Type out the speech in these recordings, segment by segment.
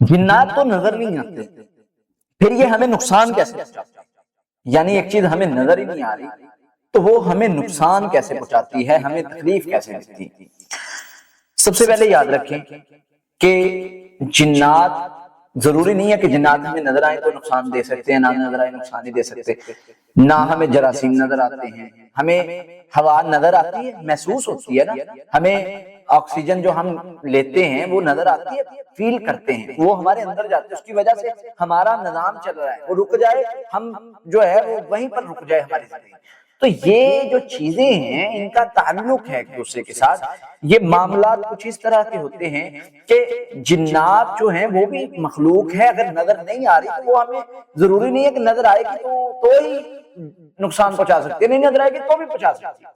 جنات تو نظر نہیں آتے، پھر یہ ہمیں نقصان کیسے پہنچاتے ہیں؟ یعنی ایک چیز ہمیں نظر ہی نہیں آ رہی تو وہ ہمیں نقصان کیسے پہنچاتی ہے، ہمیں تکلیف کیسے دیتی ہے؟ سب سے پہلے یاد رکھیں کہ جنات ضروری نہیں ہے کہ جنات ہمیں نظر آئیں تو نقصان دے سکتے ہیں، نہ نظر آئے نقصان نہیں دے سکتے، نہ ہمیں جراثیم نظر آتے ہیں، ہمیں ہوا نظر آتی ہے، محسوس ہوتی ہے نا، ہمیں آکسیجن جو ہم لیتے ہیں وہ نظر آتی ہے، فیل کرتے ہیں، وہ ہمارے اندر جاتے ہیں، اس کی وجہ سے ہمارا نظام چل رہا ہے، وہ رک جائے ہم جو ہے وہ وہیں پر رک جائے ہماری زندگی۔ تو یہ جو چیزیں ہیں ان کا تعلق ہے ایک دوسرے کے ساتھ، یہ معاملات کچھ اس طرح کے ہوتے ہیں کہ جنات جو ہیں وہ بھی مخلوق ہے، اگر نظر نہیں آ رہی تو وہ ہمیں ضروری نہیں ہے کہ نظر آئے گی تو ہی نقصان پہنچا سکتے ہیں، نہیں نظر آئے گی تو بھی پہنچا سکتے ہیں،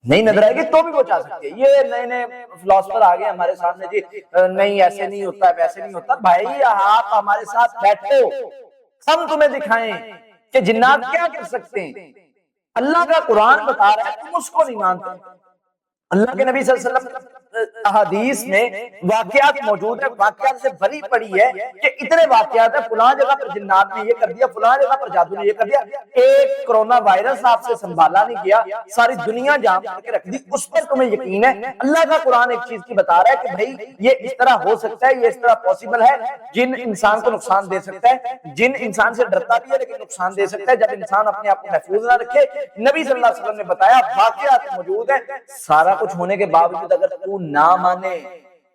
نہیں نظر آئے گی تو بھی پہنچا سکتے ہیں۔ یہ نئے نئے فلاسفر آ گئے ہمارے سامنے، جی نہیں ایسے نہیں ہوتا ویسے نہیں ہوتا۔ بھائی آپ ہمارے ساتھ بیٹھو، ہم تمہیں دکھائیں کہ جنات کیا کر سکتے ہیں۔ اللہ کا قرآن بتا رہا ہے، تم اس کو نہیں مانتے۔ اللہ کے نبی صلی اللہ علیہ وسلم احادیث میں واقعات موجود ہیں، واقعات سے بھری پڑی ہے کہ اتنے واقعات ہیں، فلاں جگہ پر جنات نے یہ کر دیا، فلاں جگہ پر جادو نے یہ کر دیا، ایک کرونا وائرس آپ سے سنبھالا نہیں گیا، ساری دنیا جام کر کے رکھ دی، اس پر تمہیں یقین ہے۔ اللہ کا قرآن ایک چیز کی بتا رہا ہے کہ بھائی یہ اس طرح ہو سکتا ہے، یہ اس طرح پاسبل ہے، جن انسان کو نقصان دے سکتا ہے، جن انسان سے ڈرتا بھی ہے لیکن نقصان دے سکتا ہے جب انسان اپنے آپ کو محفوظ نہ رکھے۔ نبی صلی اللہ علیہ وسلم نے بتایا، واقعات موجود ہیں، سارا کچھ ہونے کے باوجود اگر تو نہ مانے،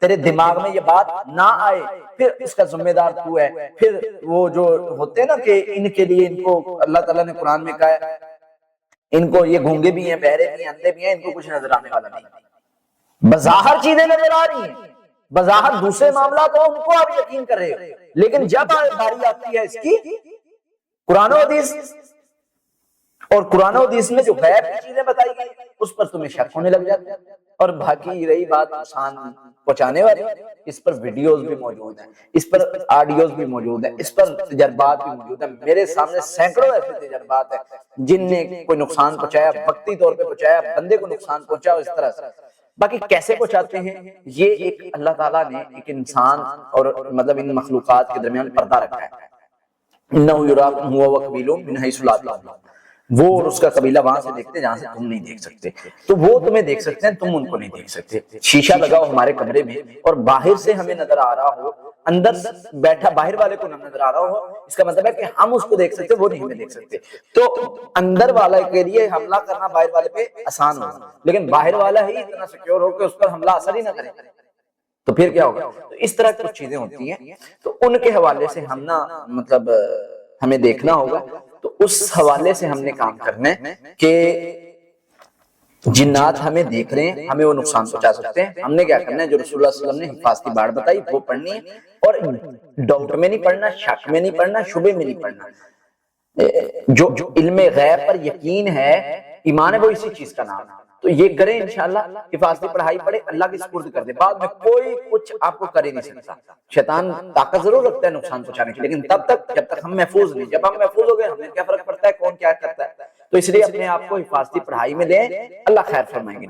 تیرے دماغ میں یہ بات نہ آئے، پھر اس کا ذمہ دار تو ہے۔ پھر وہ جو ہوتے ہیں نا کہ ان کے لیے، ان کو اللہ تعالیٰ نے قرآن میں کہا ہے ان کو یہ گونگے بھی ہیں، بہرے بھی ہیں، اندھے بھی ہیں، ان کو کچھ نظر آنے والا نہیں۔ بظاہر چیزیں نظر آ رہی ہیں، بظاہر دوسرے معاملات ہو ان کو آپ یقین کر رہے ہو، لیکن جب باری آتی ہے اس کی قرآن و حدیث، اور قرآن و حدیث میں جو غیب کی چیزیں بتائی گئی اس پر تمہیں شک ہونے لگ جاتا ہے۔ اور باقی رہی بات نقصان پہنچانے والی، اس پر ویڈیوز بھی موجود ہیں، اس پر آڈیوز بھی موجود ہیں، اس پر تجربات بھی موجود ہیں۔ میرے سامنے سینکڑوں ایسے تجربات ہیں جن نے کوئی نقصان پہنچایا، وقتی طور پہ پہنچایا، بندے کو نقصان پہنچا اس طرح سے۔ باقی کیسے پہنچاتے ہیں، یہ ایک اللہ تعالیٰ نے ایک انسان اور مطلب ان مخلوقات کے درمیان پردہ رکھا ہے۔ اِنَّهُ يُرَاكُمْ هُوَ وَقَبِيلُهُ مِنْ حَيْثُ لَا تَرَوْنَهُمْ، وہ اور اس کا قبیلہ وہاں سے دیکھتے ہیں جہاں سے تم نہیں دیکھ سکتے، تو وہ تمہیں دیکھ سکتے ہیں، تم ان کو نہیں دیکھ سکتے۔ شیشہ لگاؤ ہمارے کمرے میں اور باہر سے ہمیں نظر آ رہا ہو، اندر بیٹھا باہر والے کو نہ نظر آ رہا ہو، اس کا مطلب ہے کہ ہم اس کو دیکھ سکتے، وہ نہیں ہمیں دیکھ سکتے۔ تو اندر والے کے لیے حملہ کرنا باہر والے پہ آسان ہوگا، لیکن باہر والا ہی اتنا سیکیور ہو کہ اس پر حملہ اثر ہی نہ کرے تو پھر کیا ہوگا۔ تو اس طرح کچھ چیزیں ہوتی ہیں، تو ان کے حوالے سے ہم نا مطلب ہمیں دیکھنا ہوگا۔ تو اس حوالے سے ہم نے کام کرنا ہے کہ جنات ہمیں دیکھ رہے ہیں، ہمیں وہ نقصان پہنچا سکتے ہیں، ہم نے کیا کرنا ہے، جو رسول اللہ صلی اللہ علیہ وسلم نے حفاظتی بات بتائی وہ پڑھنی ہے، اور ڈاؤٹ میں نہیں پڑھنا، شک میں نہیں پڑھنا، شبے میں نہیں پڑھنا۔ جو علم غیب پر یقین ہے، ایمان ہے، وہ اسی چیز کا نام ہے۔ تو یہ کریں انشاءاللہ، حفاظتی پڑھائی پڑھے، اللہ کی سپرد کر دے، بعد میں کوئی کچھ آپ کو کر ہی نہیں سکتا۔ شیطان طاقت ضرور رکھتا ہے نقصان پہنچانے کی، لیکن تب تک جب تک ہم محفوظ نہیں۔ جب ہم محفوظ ہو گئے، ہمیں کیا فرق پڑتا ہے کون کیا کرتا ہے۔ تو اس لیے اپنے آپ کو حفاظتی پڑھائی میں دیں، اللہ خیر فرمائیں گے۔